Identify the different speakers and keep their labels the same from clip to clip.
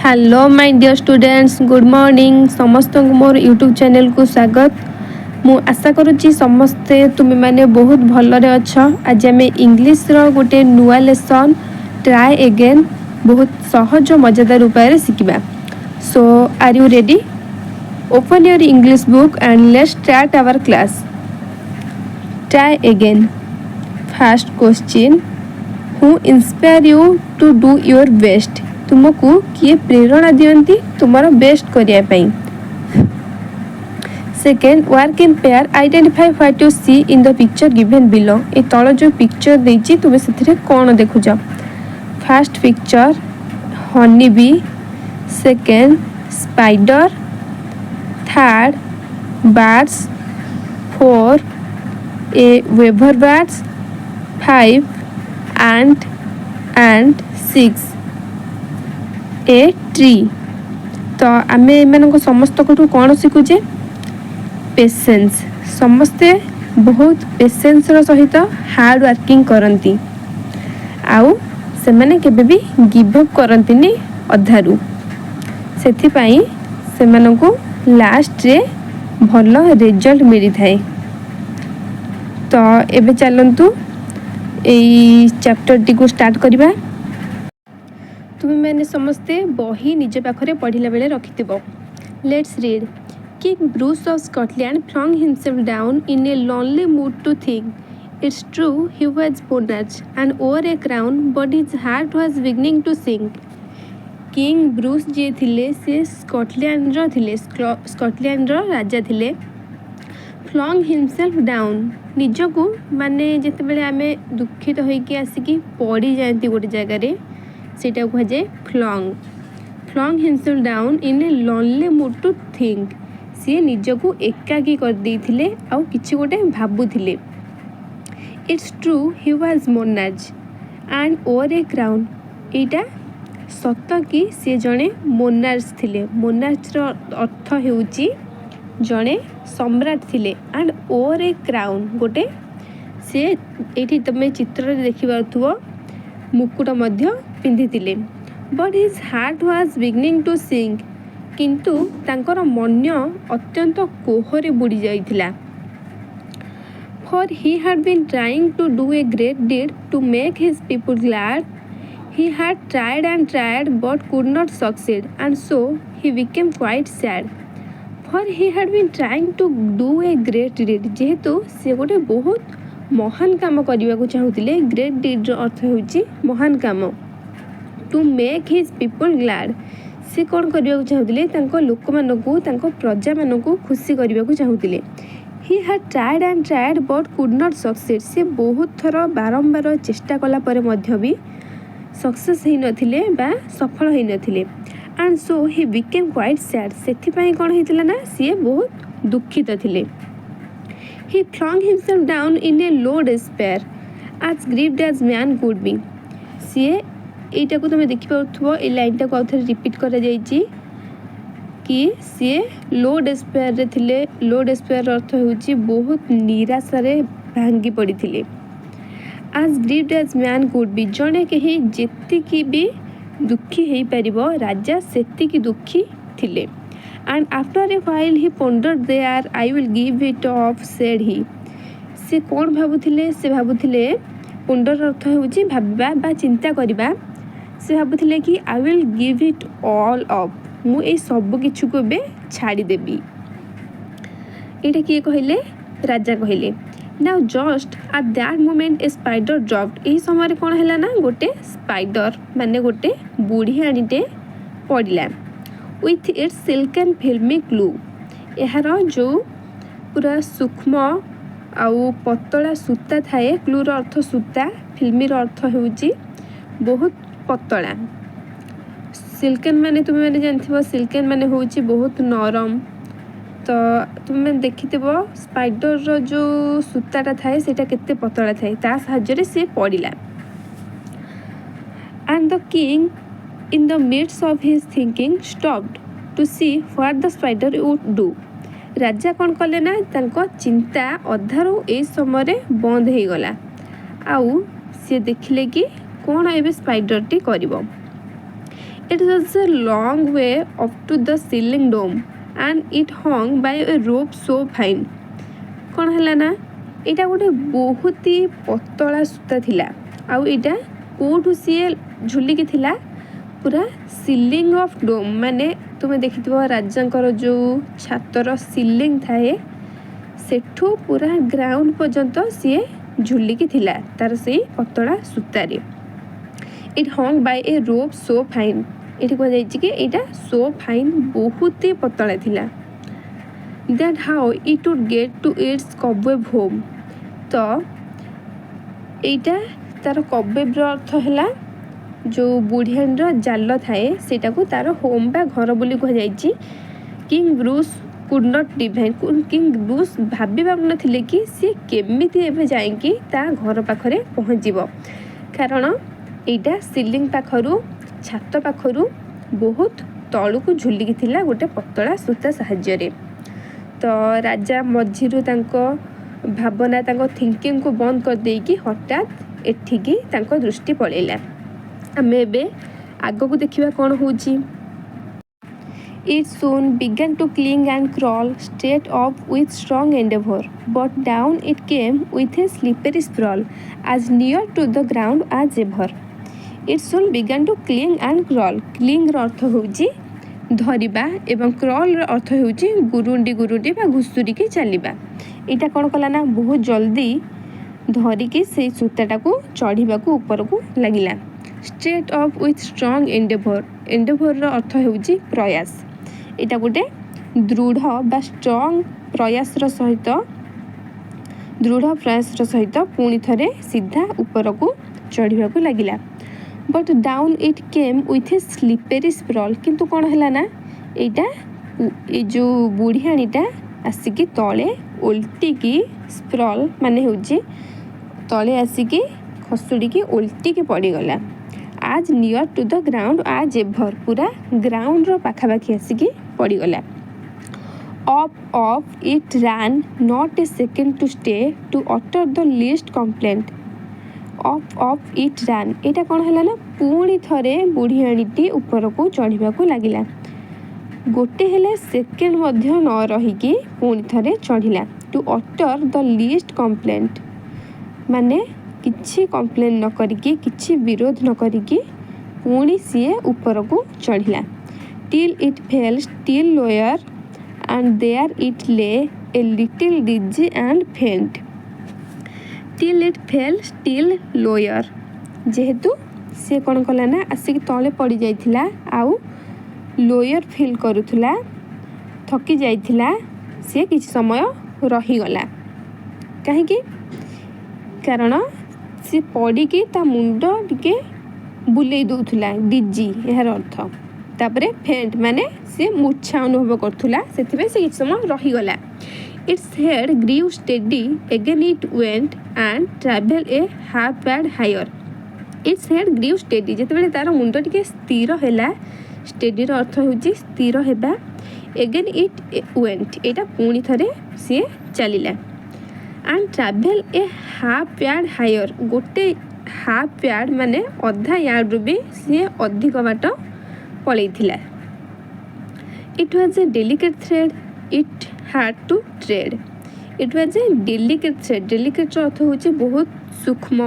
Speaker 1: Hello my dear students good morning समस्त मोर YouTube channel को स्वागत। मु आशा करुच्ची समस्ते तुम मैंने बहुत भलरे अच्छ। आज आम इंग्लिश रो गोटे नुआ लेसन ट्राई अगेन बहुत सहज मजेदार उपाय शिखा। So are you ready? Open your English book and let's start our class. Try again. First question, who inspire you to do your best? तुमको किए प्रेरणा दियंती तुम्हारा बेस्ट करिया पई। Second, work in pair. Identify what you see in the picture given below. ए तळ जो पिक्चर देछि तुमे सेथिरे कोन देखुछ? First picture honey bee, second spider, third birds, four a waiver birds, five ant and six a tree. तो आम एम समस्त कौन शिखुचे? पेसेंस। समस्ते बहुत पेसेंस सहित हार्ड वर्किंग करती आउ से माने केबे भी गिव अप करती अधारू। सेथिपाई सेमानंकु लास्ट रे भल रिजल्ट मिली थाए। तो एबे चलंतु एई चैप्टर टी को स्टार्ट करिबा। तुम मैंने समस्ते बही निज पाखरे पढ़िला बेले रखिथिबो। Let's read. King Bruce of Scotland flung himself down in a lonely mood to think. It's true he was monarch and wore a crown, but his heart was beginning to sink. King Bruce जे थिले से Scotland रो थिले, Scotland रो राजा थिले। Flung himself down निजको माने जेते बेले आमे दुखित होइकी आसिकी पड़ी जाती गोटे जगह सेटा कह जाए flung. Flung himself down in a lonely mood to think. सी निजको एकाकी कर देथिले आउ किछि गोटे भाबुथिले। It's true he was monarch and over a crown. एटा सत कि सी जड़े मोनार्च थिले। मोनार्च रो अर्थ हेउची जड़े सम्राट थिले एंड ओवर ए क्राउन गोटे से एठी तमे चित्र देखि पाथुओ मुकुट मध्य पिंधिथिले। But his heart was beginning to sink. किंतु तांकर मन अत्यंत कोहरे बुड़ी जाइथिला। For he had been trying to do a great deed to make his people glad. He had tried and tried but could not succeed and so he became quite sad. For he had been trying to do a great deed जेहेतु से गोटे बहुत महान काम करने को चाहूले। Great deed अर्थ होची महान काम। To make his people glad से कौन करने को चाहूले? तांको लोक मानकू तांको प्रजा मानकू खुशी करने को चाहूले। He had tried and tried but could not succeed. से बहुत थर बारंबार चेष्टा कला परे मध्य भी सक्सेस ही नथिले बा सफल ही नथिले। And so he became quite sad. सेथिपाई कौन हेतिला ना सी बहुत दुखित थिले। He flung himself down in a low despair, as grieved as man could be. CA एटा को तुम देखि पाउथबो ए लाइन को आउथरे रिपीट करा जाईची कि सीए लो डेस्पेयर रे थिले। लो डेस्पेयर अर्थ होची बहुत निराशा रे भांगी पड़ी थिले। as grieved as man could be जणे केही जेति की भी दुखी हेई परिबो राजा सेति की दुखी थिले। And after a while he pondered there, I will give it up, said he. से कौन भाबुथिले? से भाबुथिले पोंडर अर्थ होची भाबा बा चिंता करिबा। से भाबुथिले कि I will give it all up, मु ए सब किछु को बे छाड़ी देबी। एटा किए कहले? राजा कहले। Now just at that moment a spider dropped. एही समय कोन हैला ना गोटे स्पाइडर माने गोटे बुढ़ी आनीटे पड़िला। with its silk and filmy glue. यार जो पूरा सूक्ष्म आउ पतला सूता थाए। ग्लूर अर्थ सूता, फिल्मीर अर्थ होची बहुत पतला। सिल्कन माने तुम मैंने जानथिबो सिल्कन माने होची बहुत नरम। तो तुम मैंने देखिथिबो स्पाइडर रो जो सूताटा थाए सेटा केते पतला थाए ता साहाय्य से पड़िला। and the king in the midst of his thinking stopped to see what the spider would do. राजा कौन कले ना तांको चिंता अधारू ए समय बंद हो गला आउ सी देखिले कि कौन एबे स्पाइडर टी करिवो। It was a long way up to the ceiling dome and it hung by a rope so fine. କ'ଣ ହେଲା ନା ଏଇଟା ଗୋଟେ ବହୁତ ହି ପତଳା ସୂତା ଥିଲା ଆଉ ଏଇଟା କେଉଁଠୁ ସିଏ ଝୁଲିକି ଥିଲା ପୁରା ସିଲିଂ ଅଫ୍ ଡୋମ୍ ମାନେ ତୁମେ ଦେଖିଥିବ ରାଜାଙ୍କର ଯେଉଁ ଛାତର ସିଲିଂ ଥାଏ ସେଠୁ ପୁରା ଗ୍ରାଉଣ୍ଡ ପର୍ଯ୍ୟନ୍ତ ସିଏ ଝୁଲିକି ଥିଲା ତାର ସେଇ ପତଳା ସୂତାରେ। ଇଟ୍ ହଙ୍ଗ ବାଇ ଏ ରୋପ୍ ସୋ ଫାଇନ୍ ଏଠି କୁହାଯାଇଛି କି ଏଇଟା ସୋ ଫାଇନ୍ ବହୁତ ହି ପତଳା ଥିଲା। That how it would get to its cobweb home ତ ଏଇଟା ତାର କବୱେବ୍ର ଅର୍ଥ ହେଲା ଯେଉଁ ବୁଢ଼ିଆଣୀର ଜାଲ ଥାଏ ସେଇଟାକୁ ତାର ହୋମ୍ ବା ଘର ବୋଲି କୁହାଯାଇଛି। King Bruce could not divine king Bruce ଭାବି ପାରୁନଥିଲେ କି ସିଏ କେମିତି ଏବେ ଯାଇକି ତା ଘର ପାଖରେ ପହଞ୍ଚିବ କାରଣ ଏଇଟା ସିଲିଂ ପାଖରୁ ଛାତ ପାଖରୁ ବହୁତ ତଳକୁ ଝୁଲିକି ଥିଲା ଗୋଟେ ପତଳା ସୂତା ସାହାଯ୍ୟରେ। ତ ରାଜା ମଝିରୁ ତାଙ୍କ ଭାବନା ତାଙ୍କ ଥିଙ୍କିଙ୍ଗକୁ ବନ୍ଦ କରିଦେଇକି ହଠାତ୍ ଏଠିକି ତାଙ୍କ ଦୃଷ୍ଟି ପଳେଇଲା। ଆମେ ଏବେ ଆଗକୁ ଦେଖିବା କ'ଣ ହେଉଛି। It soon began to cling and crawl straight up with strong endeavor, but down it came with a slippery sprawl, as near to the ground as ever. It soon began to cling and crawl. Cling ର ଅର୍ଥ ହେଉଛି ଧରିବା ଏବଂ crawl ର ଅର୍ଥ ହେଉଛି ଗୁରୁଣ୍ଡି ଗୁରୁଣ୍ଡି ବା ଘୁଷୁରିକି ଚାଲିବା। ଏଇଟା କ'ଣ କଲା ନା ବହୁତ ଜଲ୍ଦି ଧରିକି ସେଇ ସୂତାଟାକୁ ଚଢ଼ିବାକୁ ଉପରକୁ ଲାଗିଲା। Straight up with strong endeavour ଏଣ୍ଡେଭର୍ର ଅର୍ଥ ହେଉଛି ପ୍ରୟାସ। ଏଇଟା ଗୋଟେ ଦୃଢ଼ ବା ଷ୍ଟ୍ରଙ୍ଗ ପ୍ରୟାସର ସହିତ ପୁଣି ଥରେ ସିଧା ଉପରକୁ ଚଢ଼ିବାକୁ ଲାଗିଲା। ବଟ୍ ଡାଉନ୍ ଇଟ୍ କେମ୍ ୱିଥ୍ ଏ ସ୍ଲିପେରି ସ୍ପ୍ରଲ୍ କିନ୍ତୁ କ'ଣ ହେଲା ନା ଏଇଟା ଏଇ ଯେଉଁ ବୁଢ଼ିଆଣୀଟା ଆସିକି ତଳେ ଓଲଟିକି ସ୍ପ୍ରଲ୍ ମାନେ ହେଉଛି ତଳେ ଆସିକି ଖସୁଡ଼ିକି ଓଲଟିକି ପଡ଼ିଗଲା। As near to the ground as ever ପୁରା ଗ୍ରାଉଣ୍ଡର ପାଖାପାଖି ଆସିକି ପଡ଼ିଗଲା। Off it ran not a second to stay to utter the least complaint. Off it ran ଏଇଟା କ'ଣ ହେଲା ନା ପୁଣି ଥରେ ବୁଢ଼ିଆଣୀଟି ଉପରକୁ ଚଢ଼ିବାକୁ ଲାଗିଲା। ଗୋଟେ ହେଲେ ସେକେଣ୍ଡ ମଧ୍ୟ ନ ରହିକି ପୁଣି ଥରେ ଚଢ଼ିଲା। Two utter the least complaint ମାନେ କିଛି କମ୍ପ୍ଲେନ୍ ନ କରିକି କିଛି ବିରୋଧ ନ କରିକି ପୁଣି ସିଏ ଉପରକୁ ଚଢ଼ିଲା। Till it fell still lower and there it lay a little dizzy and faint. Till it fell still lower ଯେହେତୁ ସିଏ କ'ଣ କଲା ନା ଆସିକି ତଳେ ପଡ଼ିଯାଇଥିଲା ଆଉ ଲୋୟର୍ ଫିଲ୍ କରୁଥିଲା ଥକି ଯାଇଥିଲା ସିଏ କିଛି ସମୟ ରହିଗଲା। କାହିଁକି କାରଣ ସେ ପଡ଼ିକି ତା ମୁଣ୍ଡ ଟିକେ ବୁଲେଇ ଦେଉଥିଲା ଡିଜି ଏହାର ଅର୍ଥ। ତାପରେ ଫେଣ୍ଟ ମାନେ ସେ ମୂର୍ଚ୍ଛା ଅନୁଭବ କରୁଥିଲା ସେଥିପାଇଁ ସେ କିଛି ସମୟ ରହିଗଲା। Its head grew steady again it went and travel a half yard higher. Its head grew steady ଯେତେବେଳେ ତା'ର ମୁଣ୍ଡ ଟିକେ ସ୍ଥିର ହେଲା ଷ୍ଟେଡିର ଅର୍ଥ ହେଉଛି ସ୍ଥିର ହେବା। ଏଗେନ୍ ଇଟ୍ ୱେଣ୍ଟ ଏଇଟା ପୁଣି ଥରେ ସିଏ ଚାଲିଲା। And travel a half yard higher ଗୋଟେ ହାଫ୍ ପ୍ୟାଡ୍ ମାନେ ଅଧା ୟାର୍ଡ଼ରୁ ବି ସିଏ ଅଧିକ ବାଟ ପଳେଇଥିଲା। It was a delicate thread it had to tread. It was a delicate thread ଡେଲିକେଟ୍ର ଅର୍ଥ ହେଉଛି ବହୁତ ସୂକ୍ଷ୍ମ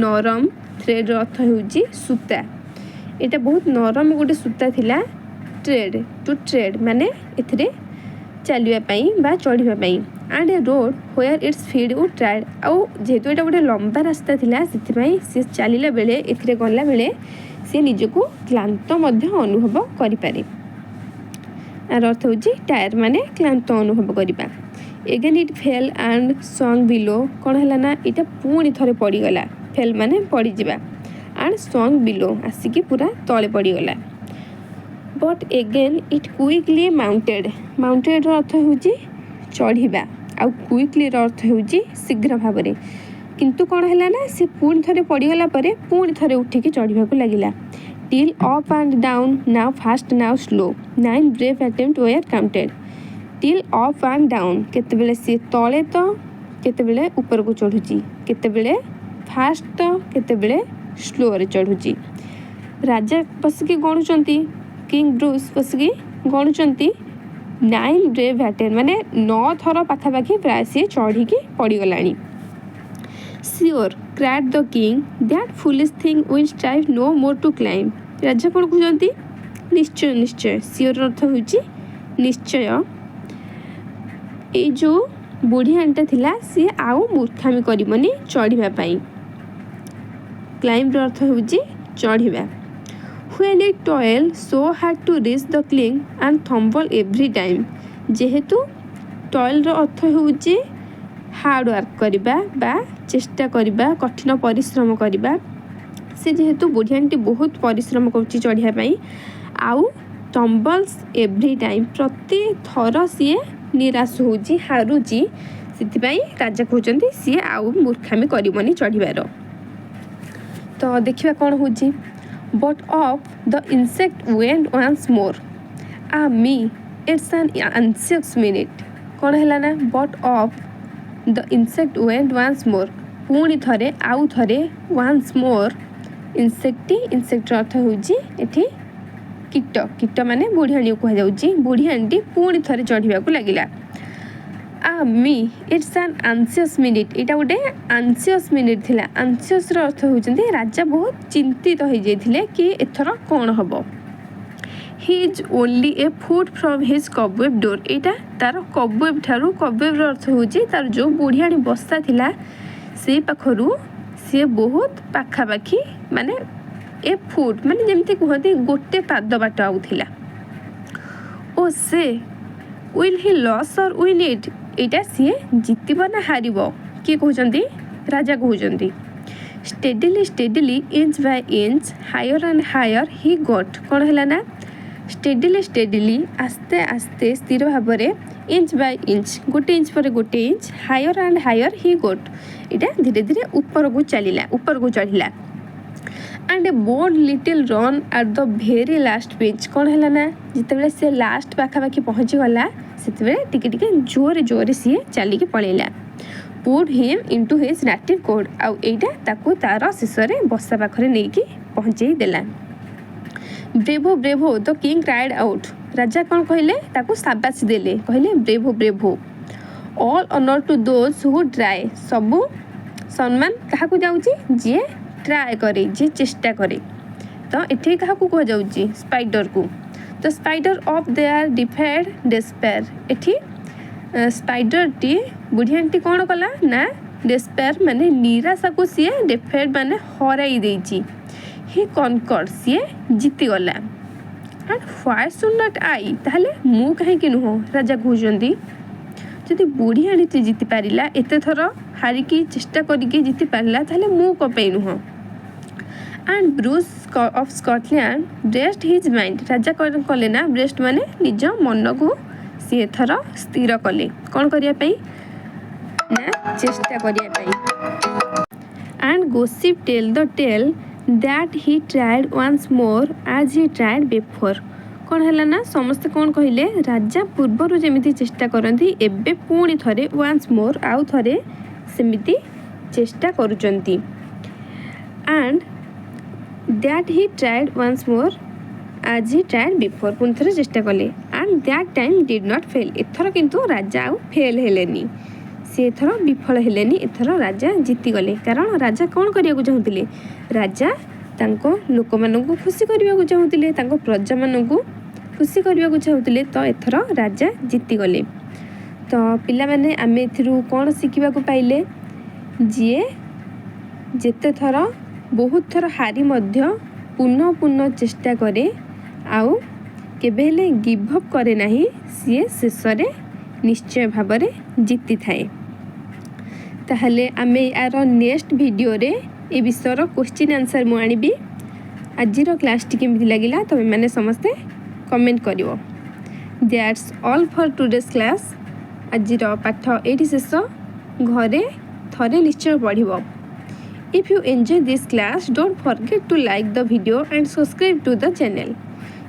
Speaker 1: ନରମ ଥ୍ରେଡ୍ର ଅର୍ଥ ହେଉଛି ସୂତା। ଏଇଟା ବହୁତ ନରମ ଗୋଟେ ସୂତା ଥିଲା। ଟ୍ରେଡ୍ ଟୁ ଟ୍ରେଡ୍ ମାନେ ଏଥିରେ ଚାଲିବା ପାଇଁ ବା ଚଢ଼ିବା ପାଇଁ। And a road where its feet would tried ଆଉ ଯେହେତୁ ଏଇଟା ଗୋଟେ ଲମ୍ବା ରାସ୍ତା ଥିଲା ସେଥିପାଇଁ ସେ ଚାଲିଲା ବେଳେ ଏଥିରେ ଗଲାବେଳେ ସେ ନିଜକୁ କ୍ଳାନ୍ତ ମଧ୍ୟ ଅନୁଭବ କରିପାରେ। ଆର ଅର୍ଥ ହେଉଛି ଟାୟାର ମାନେ କ୍ଳାନ୍ତ ଅନୁଭବ କରିବା। Again it fell and sang below କ'ଣ ହେଲା ନା ଏଇଟା ପୁଣି ଥରେ ପଡ଼ିଗଲା। ଫେଲ୍ ମାନେ ପଡ଼ିଯିବା ଆଣ୍ଡ ସଙ୍ଗ ବିଲୋ ଆସିକି ପୁରା ତଳେ ପଡ଼ିଗଲା। ବଟ୍ ଏଗେନ୍ ଇଟ୍ କୁଇକଲି ମାଉଣ୍ଟେଡ଼ର ଅର୍ଥ ହେଉଛି ଚଢ଼ିବା ଆଉ କୁଇକଲିର ଅର୍ଥ ହେଉଛି ଶୀଘ୍ର ଭାବରେ। କିନ୍ତୁ କ'ଣ ହେଲା ନା ସେ ପୁଣି ଥରେ ପଡ଼ିଗଲା ପରେ ପୁଣି ଥରେ ଉଠିକି ଚଢ଼ିବାକୁ ଲାଗିଲା। Till up and down now fast now slow 9 brave attempt were counted. Till up and down କେତେବେଳେ ସିଏ ତଳେ ତ କେତେବେଳେ ଉପରକୁ ଚଢ଼ୁଛି କେତେବେଳେ ଫାଷ୍ଟ ତ କେତେବେଳେ ସ୍ଲୋରେ ଚଢ଼ୁଛି। ରାଜା ବସିକି ଗଣୁଛନ୍ତି किंग ब्रूस बसिकी गणुचंती 9 ब्रेव अटेम्प्ट माने 9 थर पाखापाखि प्राय सी चढ़ी पड़गलानी। Sure cried the king that foolish thing will strive no more to climb. राजा कौन कहते निश्चय निश्चय श्योर अर्थ हूँ निश्चय ये जो बुढ़ियाटा थिला सी आउ मूर्खामी करबनी चढ़ापी। क्लाइम अर्थ हूँ चढ़ा। When it toil so hard to reach the cling and tumble every time. जेहेतु टॉयल अर्थ हूँ हार्ड वर्क करवा बा चेष्टा करवा कठिन परिश्रम करवा। से जेहेतु बुढ़ियाटी बहुत परिश्रम करुच्ची चढ़ापी आउ टम्बल्स एव्री टाइम प्रति थर सी निराश हो हारुची से राजा कहते सी आउ मूर्खामी करबनी चढ़ार। तो देखिए कौन हो but off the insect went once more ah me it's an anxious minute. कौन है ना but off the insect went once more पुणी थरे आउ थरे वंस मोर इंसेक्ट अर्थ होती कीट कीट माने बुढ़ियाणी कहुच्छी बुढ़ियाणी पुणी थरे चढ़ा लगिला। Ah me it's an anxious minute यहाँ गोटे एंशियस मिनिट थिला। एंशियस अर्थ होती राजा बहुत चिंतित हो जाते कि एथर कौन हम। He is only a foot from his cobweb door. यहाँ तार कबवेब ठारू कबवेब अर्थ होची तार जो बुढ़ियाणी बसा थिला से पाखरू सी बहुत पाखापाखि माने ए फुट माने जमती कहते गोटे पाद बाट आउला। Oh say will he lose or win it. यहाँ सी जितब ना हार किए कहते राजा कहते। Steadily steadily inch by inch higher and higher he got. कौन है ना स्टेडिली स्टेडिली आस्ते आस्ते स्थिर भाव में इंच बाय इंच गोटे इंच पर गोटे inch higher and higher he गट। यहाँ धीरे धीरे ऊपर को चलला ऊपर को चढ़ला। And A board little run at the very last pitch. कौन है ना जिते सी लास्ट पाखापाखि पहुँची गला से टिके जोरे जोरे सी चलिकी पलैला। Put him into his native cot आउ एटा तार शेष में बसा पाखरे नहीं पहुँचे देला। Bravo bravo the king cried out. राजा कौन कहले शाबाशी देले कहले bravo bravo. All honour to those who try. सबू सम्मान क्या जाऊँगी जी ट्राए करे जी चेष्टा करे। तो ये क्या कहुच्छी स्पाइडर को। तो स्पाइडर ऑफ देयर डिफेड डेस्पेयर। एठी स्पाइडर टी बुढ़ियाटी कौन कला ना डेस्पेयर माने निराशा को सी डिफेड माने हराई देची। ही conquered C जीतीगला। And why should not I ताहले मु कहीं नुह राजा कहते जदि बुढ़ियाणी ती जीति पारिला एते थर हारिकी चेष्टा करके जीति पारिला ताहले मु कपे नुह। And Bruce of Scotland braced his mind. राजा कौन कले ना ब्रेस्ट माने निज मन को सी थर स्थिर कले कौन करने ना चेष्टा करने। And gossip tell the tale that he tried once more as he tried before. कौन है ना समस्ते कौन कहले राजा पूर्वर जमी चेष्टा करती एबे पुणी थरे वंस मोर आउ थरे सेमिति चेष्टा करुचंती। And that he tried once more as he tried before पुणी थरे चेष्टा कले। And that time did not fail. एथर किंतु राजा आउ फेल हेलेनी सी एथर विफल हेलेनी। एथर राजा जीतीगले कारण राजा कौन करने चाहूँगे राजा तांको लोक मानू खुशी करने चाहूँगे तांको प्रजा मानू खुशी करने चाहूँगे। तो एथर राजा जीतीगले। तो पिला माने आमे एथिरु कौन शिखा पाइले जी जेते थर बहुत थर हारी मध्य पुनः पुनः चेष्टा करे आउ केबे हेले गिव अप करे नाही सी शेष में निश्चय भाव में जीति थाए। ताहले आमे यार नेक्स्ट वीडियो रे ए विषयर क्वेश्चन आंसर मु आनिबी। आजिर क्लास टी केमती लागिला तमे माने समस्ते कमेंट करिवो। That's all for today's class. आजिर पाठ एठी शेष। घरे थरे निश्चय पढ़िबो। If you enjoy this class, don't forget to like the video and subscribe to the channel.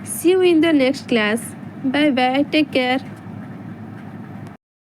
Speaker 1: See you in the next class. Bye bye. Take care.